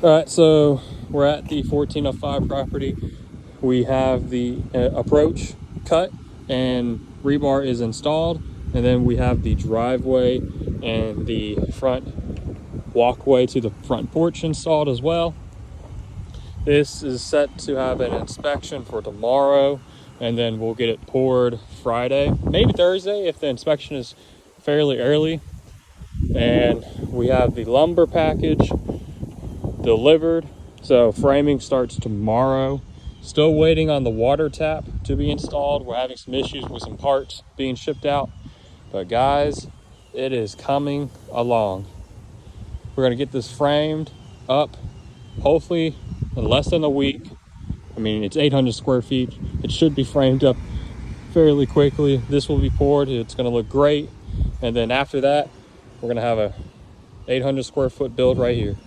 All right, so we're at the 1405 property. We have the approach cut and rebar is installed, and then we have the driveway and the front walkway to the front porch installed as well. This is set to have an inspection for tomorrow, and then we'll get it poured Friday, maybe Thursday if the inspection is fairly early. And we have the lumber package delivered, so framing starts tomorrow. Still waiting on the water tap to be installed. We're having some issues with some parts being shipped out, but guys, it is coming along. We're gonna get this framed up hopefully in less than a week. I mean, it's 800 square feet. It should be framed up fairly quickly. This will be poured. It's gonna look great, and then after that we're gonna have a 800 square foot build right here.